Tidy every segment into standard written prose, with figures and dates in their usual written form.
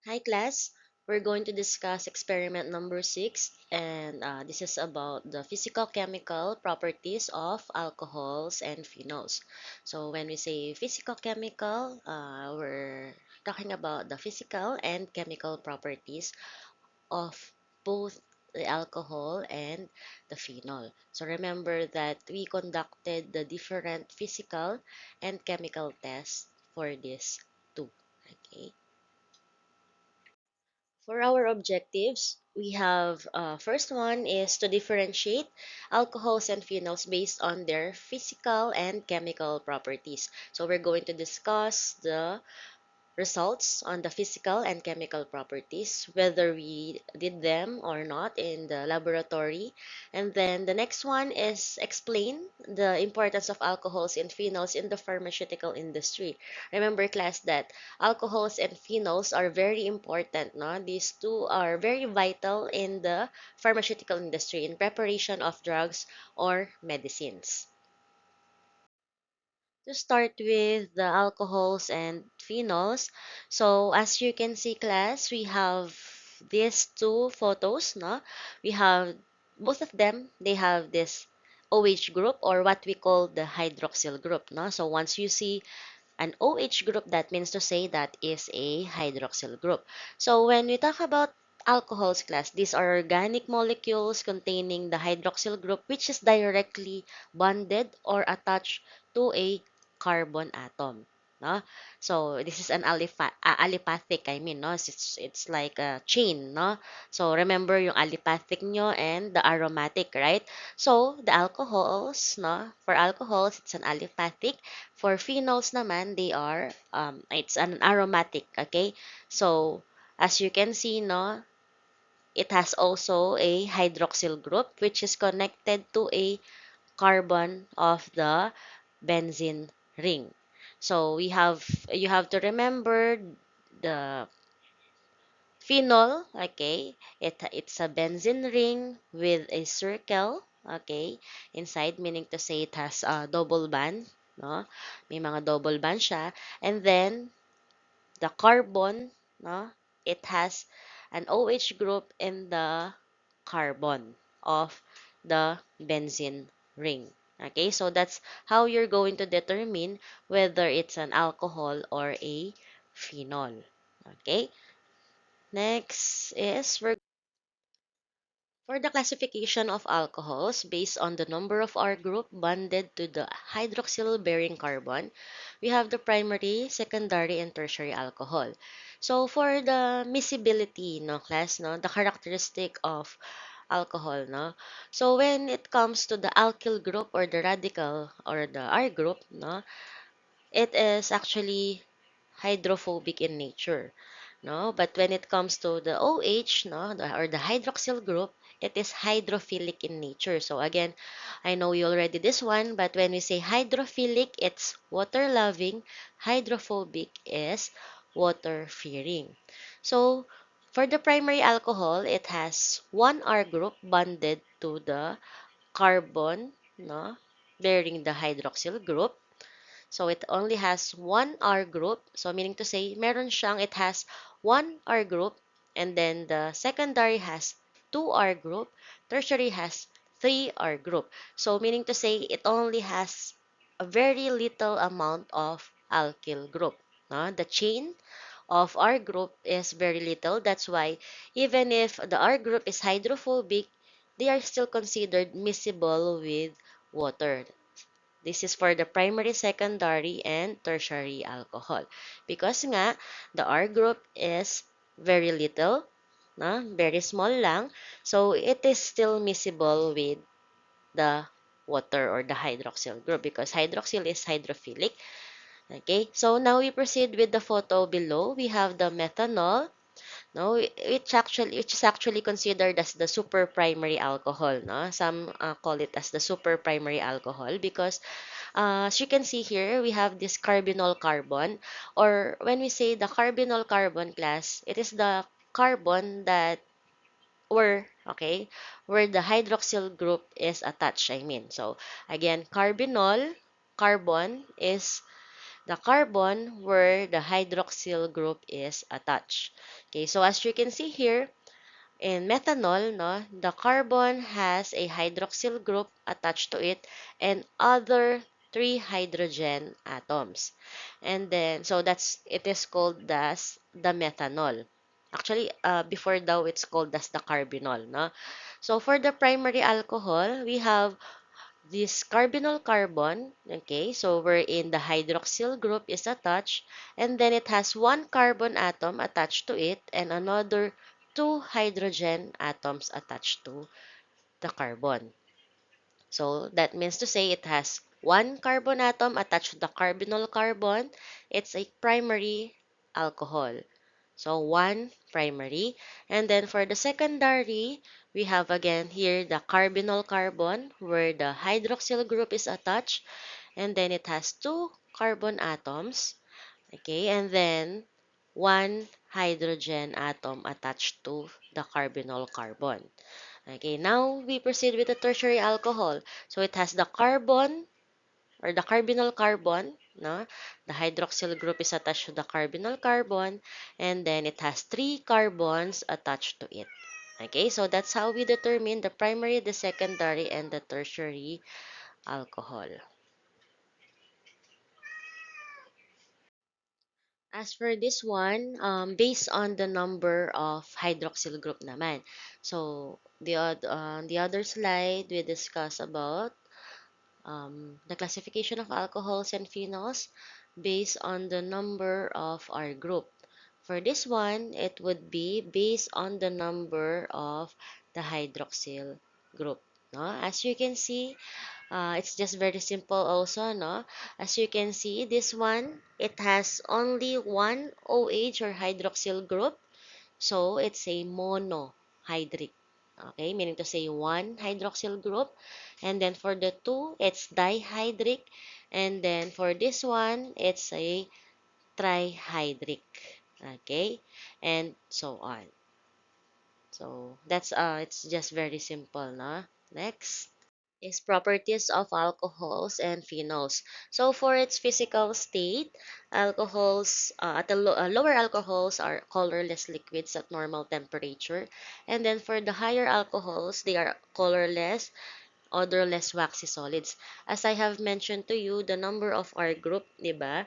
Hi class, we're going to discuss experiment number 6 and this is about the physical chemical properties of alcohols and phenols. So when we say physical chemical, we're talking about the physical and chemical properties of both the alcohol and the phenol. So remember that we conducted the different physical and chemical tests for this too. Okay. For our objectives, we have first one is to differentiate alcohols and phenols based on their physical and chemical properties. So we're going to discuss the results on the physical and chemical properties, whether we did them or not in the laboratory. And then the next one is explain the importance of alcohols and phenols in the pharmaceutical industry. Remember, class, that alcohols and phenols are very important. No? These two are very vital in the pharmaceutical industry in preparation of drugs or medicines. To start with the alcohols and phenols, so as you can see class, we have these two photos, no? We have both of them, they have this OH group or what we call the hydroxyl group, no? So once you see an OH group, that means to say that is a hydroxyl group. So when we talk about alcohols class, these are organic molecules containing the hydroxyl group which is directly bonded or attached to a carbon atom. No? So this is an alipathic, I mean, no? It's like a chain, no? So remember yung alipathic nyo and the aromatic, right? So the alcohols, no? For alcohols, it's an alipathic. For phenols naman, they are, it's an aromatic, okay? So, as you can see, no, it has also a hydroxyl group, which is connected to a carbon of the benzene ring. So, you have to remember the phenol, okay? It's a benzene ring with a circle, okay? Inside, meaning to say it has a double band, no? May mga double band siya. And then, the carbon, no? It has an OH group in the carbon of the benzene ring. Okay, so that's how you're going to determine whether it's an alcohol or a phenol. Okay, next is for the classification of alcohols based on the number of R group bonded to the hydroxyl-bearing carbon, we have the primary, secondary, and tertiary alcohol. So for the miscibility, no, class, no, the characteristic of alcohol, no. So when it comes to the alkyl group or the radical or the R group, no, it is actually hydrophobic in nature, no? But when it comes to the OH, no, or the hydroxyl group, it is hydrophilic in nature. So again, I know you already this one, but when we say hydrophilic, it's water-loving. Hydrophobic is water-fearing. So for the primary alcohol, it has one R group bonded to the carbon, no, bearing the hydroxyl group. So it only has one R group. So meaning to say, meron siyang, it has one R group, and then the secondary has two R group, tertiary has three R group. So meaning to say, it only has a very little amount of alkyl group. No? The chain of R group is very little. That's why even if the R group is hydrophobic, they are still considered miscible with water. This is for the primary, secondary, and tertiary alcohol. Because nga, the R group is very little, na, very small lang, so it is still miscible with the water or the hydroxyl group because hydroxyl is hydrophilic. Okay, so now we proceed with the photo below. We have the methanol, no, which is actually considered as the super primary alcohol. No, some call it as the super primary alcohol because as you can see here, we have this carbonyl carbon, or when we say the carbonyl carbon class, it is the carbon that where the hydroxyl group is attached, I mean. So, again, carbonyl carbon is the carbon where the hydroxyl group is attached. Okay, so as you can see here, in methanol, no, the carbon has a hydroxyl group attached to it and other three hydrogen atoms. And then, so it is called as the methanol. Actually, before daw, it's called as the carbinol, no? So, for the primary alcohol, we have this carbonyl carbon, okay, so wherein the hydroxyl group is attached, and then it has one carbon atom attached to it, and another two hydrogen atoms attached to the carbon. So that means to say it has one carbon atom attached to the carbonyl carbon. It's a primary alcohol. So one primary. And then for the secondary, we have again here the carbonyl carbon where the hydroxyl group is attached. And then it has two carbon atoms. Okay, and then one hydrogen atom attached to the carbonyl carbon. Okay, now we proceed with the tertiary alcohol. So it has the carbon or the carbonyl carbon, no? The hydroxyl group is attached to the carbonyl carbon, and then it has three carbons attached to it. Okay, so that's how we determine the primary, the secondary, and the tertiary alcohol. As for this one, based on the number of hydroxyl group naman. So, the other slide, we discuss about the classification of alcohols and phenols based on the number of our group. For this one, it would be based on the number of the hydroxyl group. No? As you can see, it's just very simple also, no? As you can see, this one, it has only one OH or hydroxyl group. So, it's a monohydric. Okay, meaning to say one hydroxyl group. And then for the two, it's dihydric. And then for this one, it's a trihydric. Okay, and so on. So, it's just very simple, no? Next is properties of alcohols and phenols. So for its physical state, alcohols lower alcohols are colorless liquids at normal temperature, and then for the higher alcohols, they are colorless, odorless, waxy solids. As I have mentioned to you, the number of our group, di ba?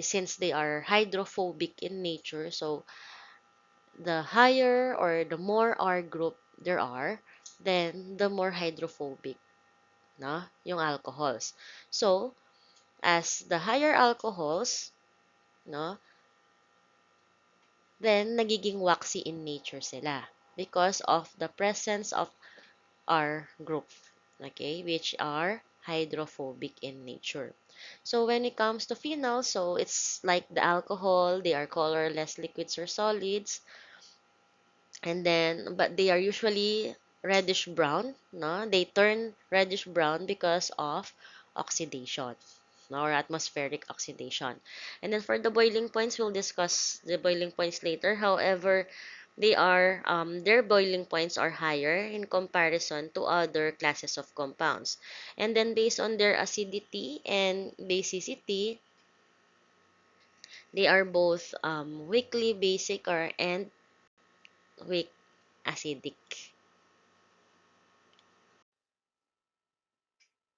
Since they are hydrophobic in nature, so the higher or the more R group there are, then the more hydrophobic na yung alcohols. So, as the higher alcohols, no, then nagiging waxy in nature sila because of the presence of R group, okay, which are hydrophobic in nature. So when it comes to phenol, so it's like the alcohol, they are colorless liquids or solids. And then, but they are usually reddish brown, no? They turn reddish brown because of oxidation, no? Or atmospheric oxidation. And then for the boiling points, we'll discuss the boiling points later. However, their boiling points are higher in comparison to other classes of compounds. And then based on their acidity and basicity, they are both weakly basic and weak acidic.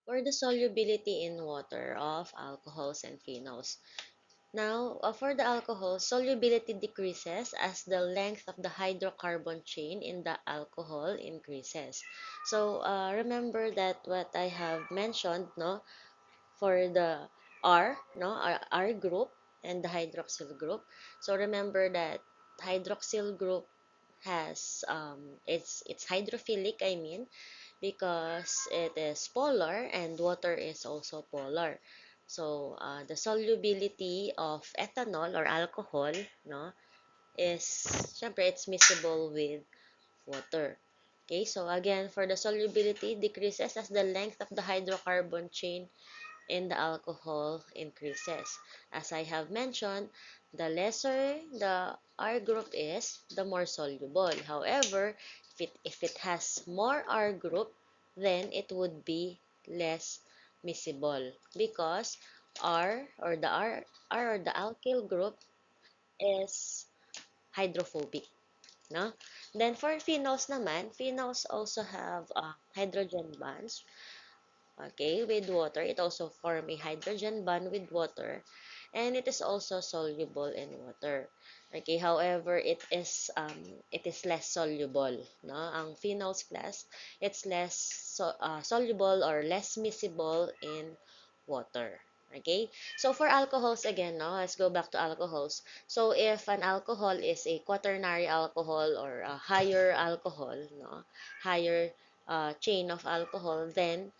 For the solubility in water of alcohols and phenols. Now, for the alcohol, solubility decreases as the length of the hydrocarbon chain in the alcohol increases. So, remember that what I have mentioned, no, for the R, no, R group and the hydroxyl group. So, remember that hydroxyl group has it's hydrophilic, I mean, because it is polar and water is also polar. So, the solubility of ethanol or alcohol, no, is, syempre, it's miscible with water. Okay, so again, for the solubility, decreases as the length of the hydrocarbon chain in the alcohol increases. As I have mentioned, the lesser the R group is, the more soluble. However, if it has more R group, then it would be less miscible because R or the R or the alkyl group is hydrophobic, no? Then for phenols naman, phenols also have hydrogen bonds, okay, with water. It also form a hydrogen bond with water, and it is also soluble in water. Okay, however, it is less soluble, no? Ang phenols class, it's less soluble or less miscible in water. Okay, so for alcohols again, no, let's go back to alcohols. So if an alcohol is a quaternary alcohol or a higher alcohol, no, higher chain of alcohol, then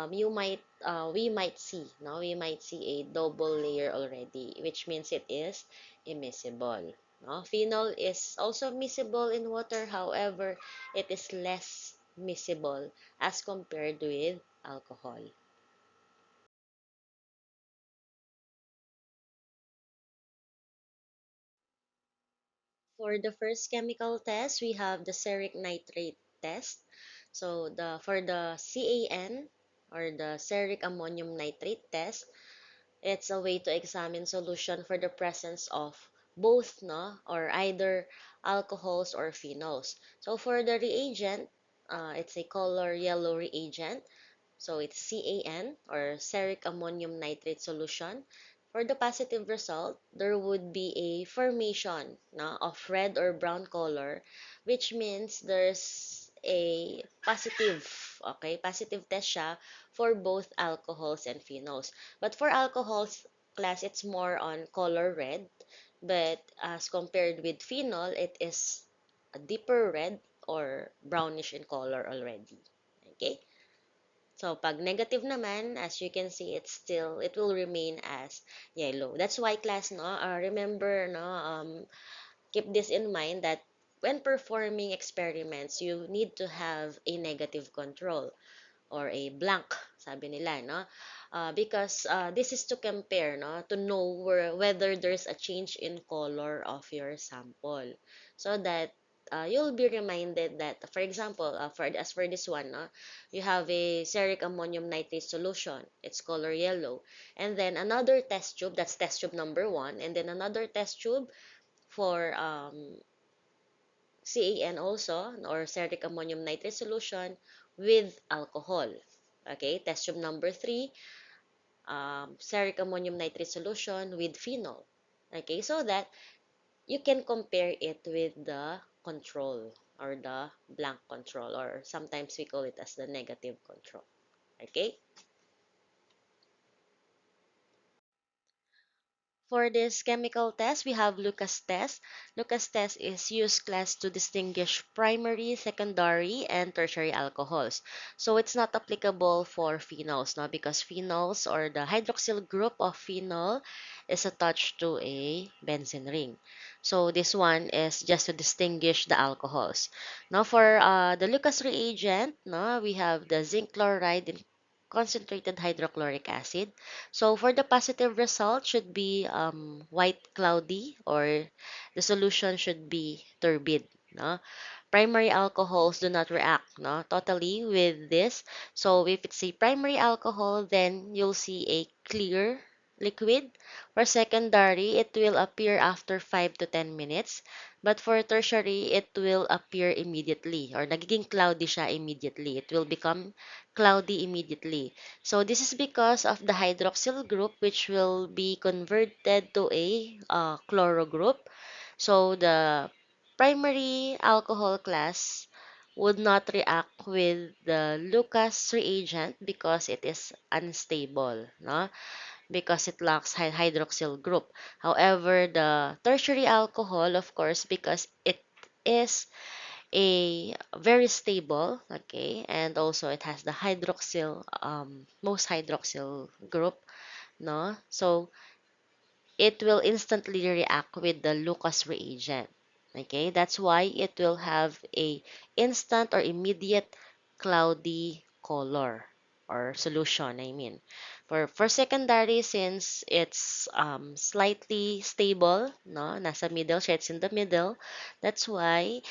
we might see, no, we might see a double layer already, which means it is immiscible. No? Phenol is also miscible in water, however, it is less miscible as compared with alcohol. For the first chemical test, we have the cerric nitrate test. So for the CAN or the cerric ammonium nitrate test, it's a way to examine solution for the presence of both, no, or either alcohols or phenols. So for the reagent, it's a color yellow reagent. So it's CAN or cerric ammonium nitrate solution. For the positive result, there would be a formation, no, of red or brown color, which means there's a positive, okay, positive test siya for both alcohols and phenols. But for alcohols class, it's more on color red, but as compared with phenol, it is a deeper red or brownish in color already. Okay? So, pag negative naman, as you can see, it will remain as yellow. That's why class, no, remember, no, keep this in mind that when performing experiments, you need to have a negative control or a blank, sabi nila, no? Because this is to compare, no? To know whether there's a change in color of your sample. So that you'll be reminded that, for example, as for this one, no? You have a cerric ammonium nitrate solution. It's color yellow. And then another test tube, that's test tube number 1. And then another test tube for CAN also, or cerric ammonium nitrate solution with alcohol. Okay, test tube number 3, cerric ammonium nitrate solution with phenol. Okay, so that you can compare it with the control or the blank control, or sometimes we call it as the negative control. Okay. For this chemical test, we have Lucas test. Lucas test is used class to distinguish primary, secondary, and tertiary alcohols. So it's not applicable for phenols, no? Because phenols or the hydroxyl group of phenol is attached to a benzene ring. So this one is just to distinguish the alcohols. Now for the Lucas reagent, no, we have the zinc chloride in concentrated hydrochloric acid. So for the positive result should be white cloudy, or the solution should be turbid. No? Primary alcohols do not react, no, totally with this. So if it's a primary alcohol, then you'll see a clear liquid. For secondary, it will appear after 5 to 10 minutes. But for tertiary, it will appear immediately, or nagiging cloudy siya immediately. It will become cloudy immediately. So this is because of the hydroxyl group, which will be converted to a chloro group. So the primary alcohol class would not react with the Lucas reagent because it is unstable, no? Because it lacks hydroxyl group. However, the tertiary alcohol, of course, because it is a very stable, okay, and also it has the hydroxyl, most hydroxyl group, no? So it will instantly react with the Lucas reagent. Okay, that's why it will have a instant or immediate cloudy color or solution, I mean. For secondary, since it's slightly stable, no, nasa middle, siya, it's in the middle, that's why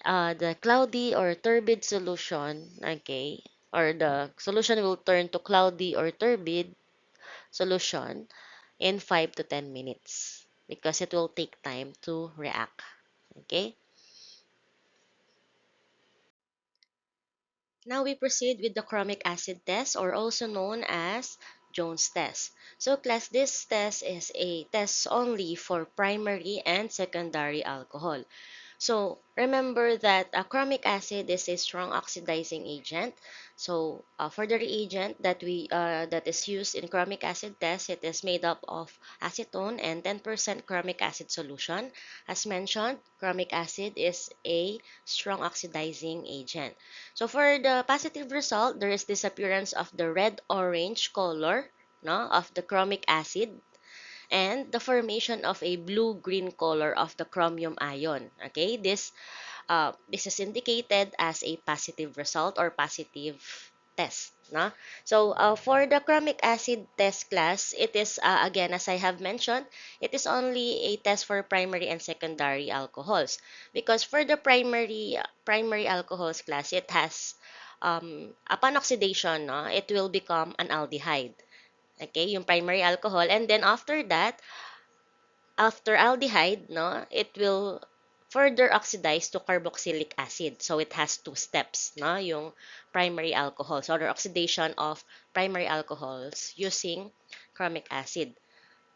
the cloudy or turbid solution, okay, or the solution will turn to cloudy or turbid solution in 5 to 10 minutes because it will take time to react. Okay? Now we proceed with the chromic acid test, or also known as Jones test. So class, this test is a test only for primary and secondary alcohol. So remember that chromic acid is a strong oxidizing agent. So for the reagent that is used in chromic acid test, it is made up of acetone and 10% chromic acid solution. As mentioned, chromic acid is a strong oxidizing agent. So for the positive result, there is disappearance of the red-orange color, no, of the chromic acid, and the formation of a blue-green color of the chromium ion. Okay, this is indicated as a positive result or positive test. No? So for the chromic acid test class, it is again, as I have mentioned, it is only a test for primary and secondary alcohols, because for the primary alcohols class, it has upon oxidation, no, it will become an aldehyde. Okay, yung primary alcohol, and then after aldehyde, no, it will further oxidize to carboxylic acid. So it has two steps, no, yung primary alcohols or the oxidation of primary alcohols using chromic acid.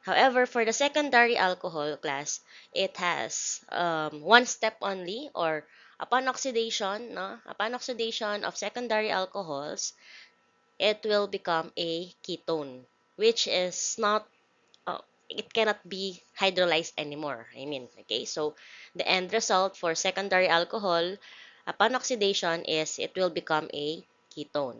However, for the secondary alcohol class, it has one step only, or upon oxidation, no, upon oxidation of secondary alcohols, it will become a ketone, which is not uh, it cannot be hydrolyzed anymore. I mean, okay, so the end result for secondary alcohol upon oxidation is it will become a ketone.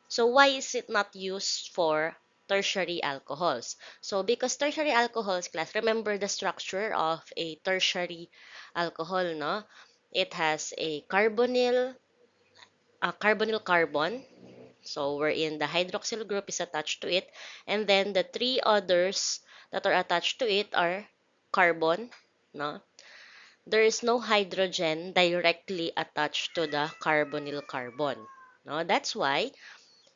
So why is it not used for tertiary alcohols? So because tertiary alcohols class, remember the structure of a tertiary alcohol, no? It has a carbonyl carbon, so wherein the hydroxyl group is attached to it, and then the three others that are attached to it are carbon, no? There is no hydrogen directly attached to the carbonyl carbon, no? That's why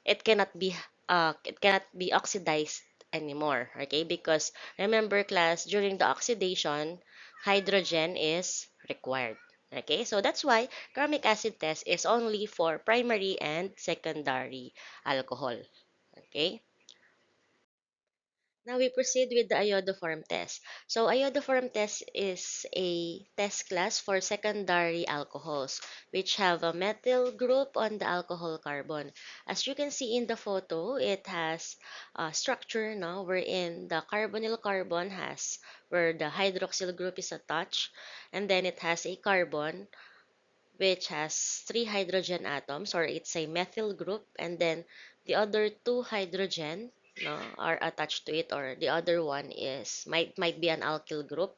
it cannot be oxidized anymore, okay? Because remember class, during the oxidation, hydrogen is required. Okay, so that's why chromic acid test is only for primary and secondary alcohol. Okay. Now we proceed with the iodoform test. So iodoform test is a test class for secondary alcohols which have a methyl group on the alcohol carbon. As you can see in the photo, it has a structure now wherein the carbonyl carbon has where the hydroxyl group is attached, and then it has a carbon which has three hydrogen atoms, or it's a methyl group, and then the other two hydrogen, no, are attached to it, or the other one is might be an alkyl group.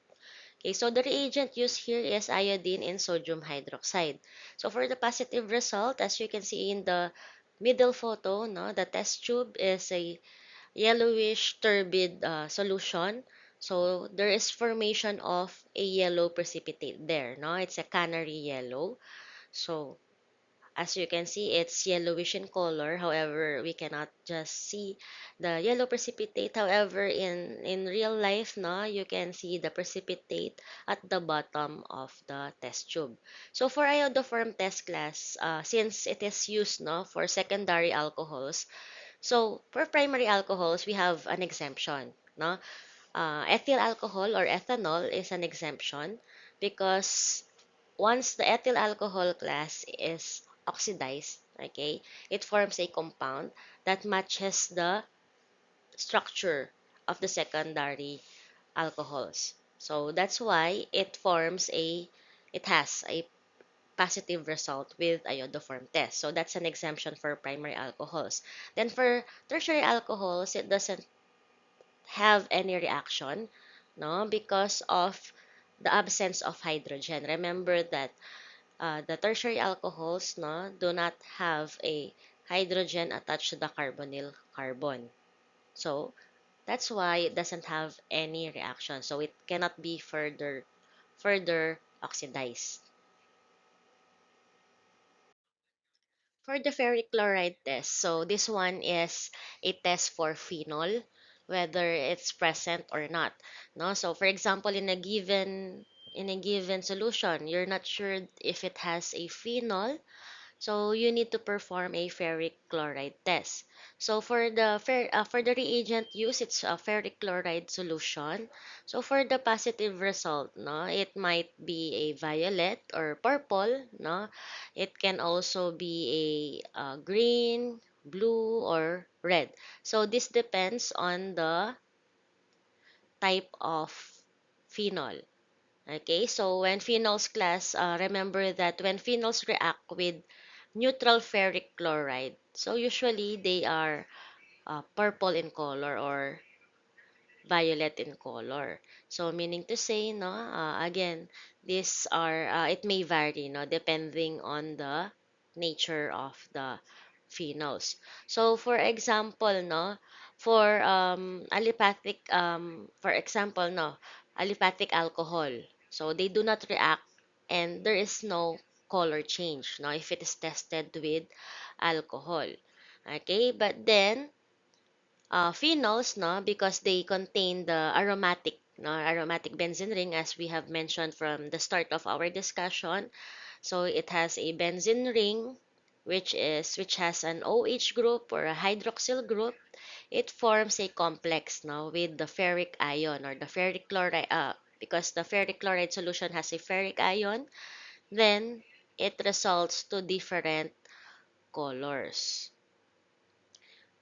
Okay, so the reagent used here is iodine and sodium hydroxide. So for the positive result, as you can see in the middle photo, no, the test tube is a yellowish turbid solution. So there is formation of a yellow precipitate there, no? It's a canary yellow. So as you can see, it's yellowish in color. However, we cannot just see the yellow precipitate. However, in real life, no, you can see the precipitate at the bottom of the test tube. So for iodoform test class, since it is used, no, for secondary alcohols, so for primary alcohols, we have an exemption, no. Ethyl alcohol or ethanol is an exemption because once the ethyl alcohol class is oxidized, okay, it forms a compound that matches the structure of the secondary alcohols. So that's why it has a positive result with iodoform test. So that's an exemption for primary alcohols. Then for tertiary alcohols, it doesn't have any reaction, no, because of the absence of hydrogen. Remember that the tertiary alcohols, no, do not have a hydrogen attached to the carbonyl carbon. So that's why it doesn't have any reaction. So it cannot be further oxidized. For the ferric chloride test, so this one is a test for phenol. whether it's present or not, no? So for example, in a given solution, you're not sure if it has a phenol, so you need to perform a ferric chloride test. So for the reagent used, it's a ferric chloride solution. So for the positive result, no, it might be a violet or purple, no. It can also be a green, blue, or red. So this depends on the type of phenol. Okay, so when phenols class, remember that when phenols react with neutral ferric chloride, so usually they are purple in color or violet in color. So meaning to say, no, again, these are, it may vary, no, depending on the nature of the phenols. So for example, no, for allopathic, for example, no, allopathic alcohol. So they do not react and there is no color change, no, if it is tested with alcohol. Okay, but then phenols, no, because they contain the aromatic, no, aromatic benzene ring, as we have mentioned from the start of our discussion. So it has a benzene ring, which has an OH group or a hydroxyl group. It forms a complex, no, with the ferric ion or the ferric chloride. Because the ferric chloride solution has a ferric ion, then it results to different colors.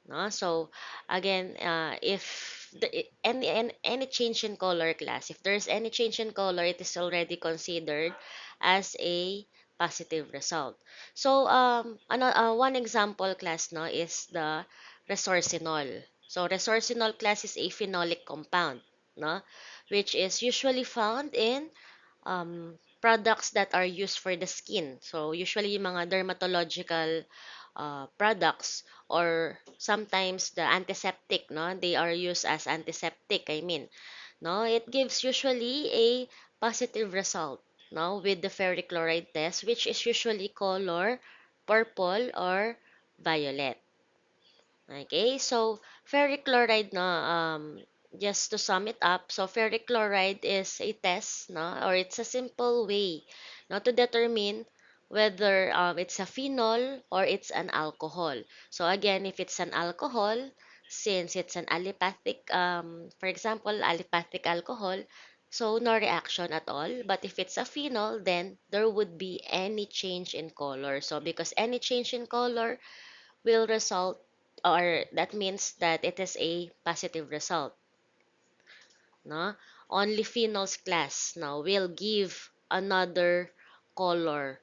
No? So again, if any change in color class, if there's any change in color, it is already considered as a positive result. So one example class, no, is the resorcinol. So resorcinol class is a phenolic compound, no, which is usually found in products that are used for the skin. So usually yung mga dermatological products, or sometimes the antiseptic, no, they are used as antiseptic, I mean, no, it gives usually a positive result, no, with the ferric chloride test, which is usually color purple or violet. Okay, so ferric chloride, no, just to sum it up, so ferric chloride is a test, no, or it's a simple way, no, to determine whether it's a phenol or it's an alcohol. So again, if it's an alcohol, since it's an allopathic, for example, allopathic alcohol, so no reaction at all. But if it's a phenol, then there would be any change in color. So because any change in color will result, or that means that it is a positive result, no? Only phenols class now will give another color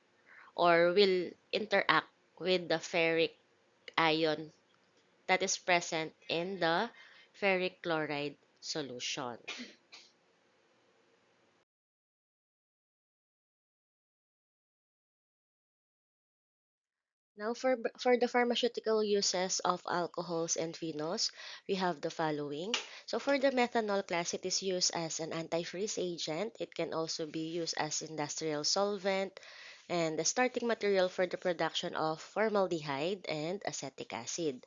or will interact with the ferric ion that is present in the ferric chloride solution. Now, for the pharmaceutical uses of alcohols and phenols, we have the following. So, for the methanol class, it is used as an antifreeze agent. It can also be used as industrial solvent and the starting material for the production of formaldehyde and acetic acid.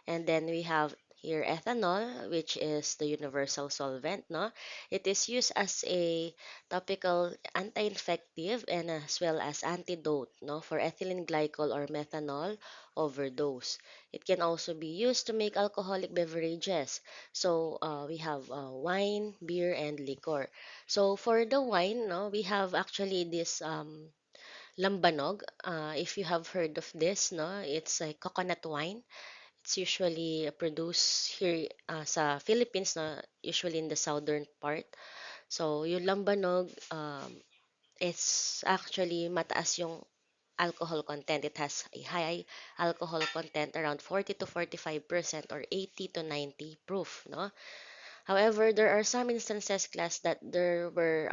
And then we have here ethanol, which is the universal solvent, no? It is used as a topical anti-infective and as well as antidote, no, for ethylene glycol or methanol overdose. It can also be used to make alcoholic beverages. So we have wine, beer, and liquor. So for the wine, no, we have actually this lambanog. If you have heard of this, no, it's a coconut wine. It's usually produced here sa Philippines, na usually in the southern part. So, yung lambanog is actually mataas yung alcohol content. It has a high alcohol content around 40 to 45% or 80 to 90 proof, no? However, there are some instances, class, that there were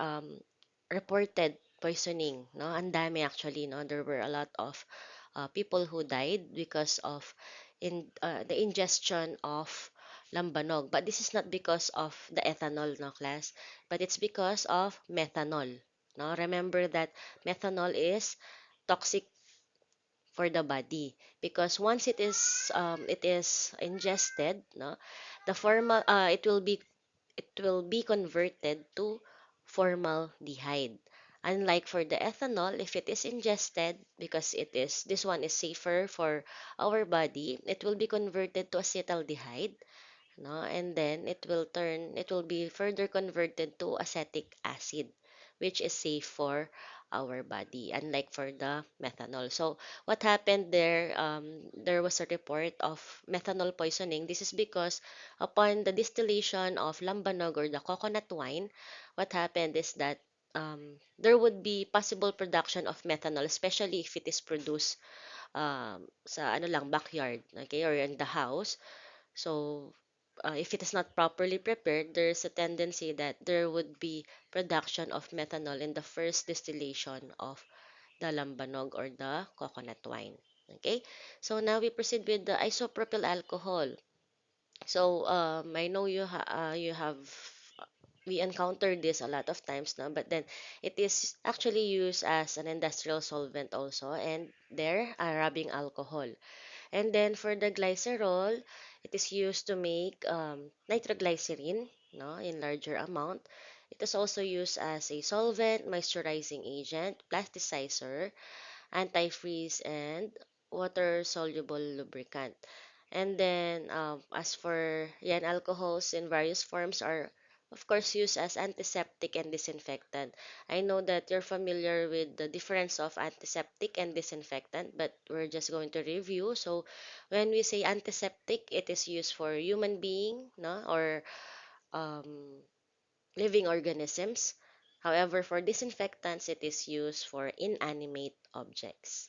reported poisoning, no? Ang dami actually, no? There were a lot of people who died because of the ingestion of lambanog. But this is not because of the ethanol, no, class, but it's because of methanol, no? Remember that methanol is toxic for the body, because once it is ingested, no, the formal it will be converted to formaldehyde. Unlike for the ethanol, if it is ingested, because this one is safer for our body, it will be converted to acetaldehyde, no, and then it will be further converted to acetic acid, which is safe for our body, unlike for the methanol. So what happened there, there was a report of methanol poisoning. This is because upon the distillation of lambanog, or the coconut wine, what happened is that there would be possible production of methanol, especially if it is produced sa ano lang, backyard, okay, or in the house. So, if it is not properly prepared, there is a tendency that there would be production of methanol in the first distillation of the lambanog, or the coconut wine. Okay, so now we proceed with the isopropyl alcohol. So, I know you have we encountered this a lot of times now, but then it is actually used as an industrial solvent also, and there, rubbing alcohol. And then for the glycerol, it is used to make nitroglycerin, no, in larger amount. It is also used as a solvent, moisturizing agent, plasticizer, antifreeze, and water-soluble lubricant. And then, as for yan, alcohols in various forms are, of course, used as antiseptic and disinfectant. I know that you're familiar with the difference of antiseptic and disinfectant, but we're just going to review. So, when we say antiseptic, it is used for human being, no, or um, living organisms. However, for disinfectants, it is used for inanimate objects.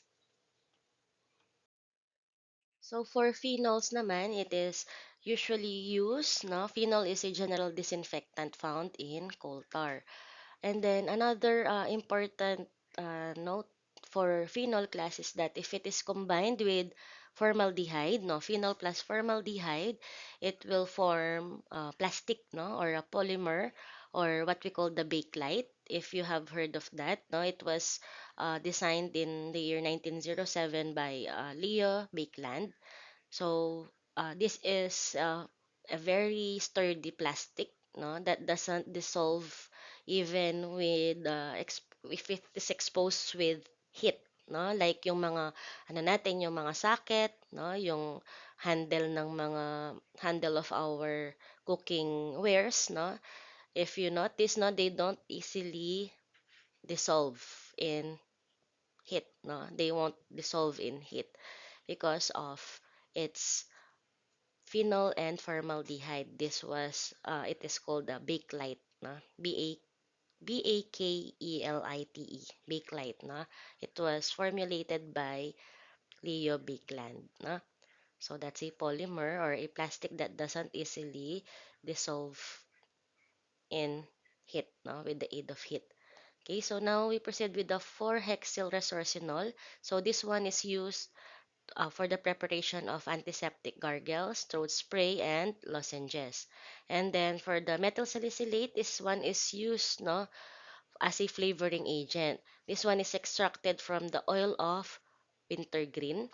So for phenols naman, it is usually used, no? Phenol is a general disinfectant found in coal tar. And then another important note for phenol class is that if it is combined with formaldehyde, no, phenol plus formaldehyde, it will form plastic, no, or a polymer, or what we call the bakelite. If you have heard of that, no, it was designed in the year 1907 by Leo Baekeland. So this is a very sturdy plastic, no, that doesn't dissolve even with if it is exposed with heat, no, like yung mga ano natin, yung mga socket, no, yung handle of our cooking wares, no. If you notice, no, they don't easily dissolve in heat, no, they won't dissolve in heat because of its phenol and formaldehyde. This was it is called a bakelite, na, Bakelite, bakelite, na. It was formulated by Leo Baekeland, na. So that's a polymer, or a plastic that doesn't easily dissolve in heat, no, with the aid of heat. Okay, so now we proceed with the 4-hexyl resorcinol. So this one is used for the preparation of antiseptic gargles, throat spray, and lozenges. And then for the methyl salicylate, this one is used, no, as a flavoring agent. This one is extracted from the oil of wintergreen.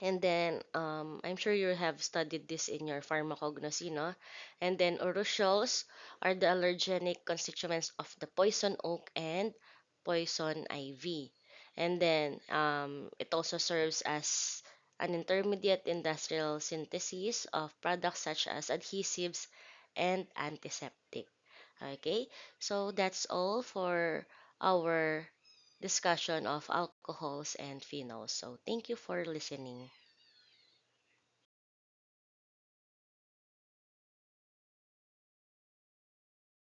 And then, I'm sure you have studied this in your pharmacognosy, no? And then, urushiol are the allergenic constituents of the poison oak and poison ivy. And then, it also serves as an intermediate industrial synthesis of products such as adhesives and antiseptic. Okay, so that's all for our discussion of alcohols and phenols. So, thank you for listening.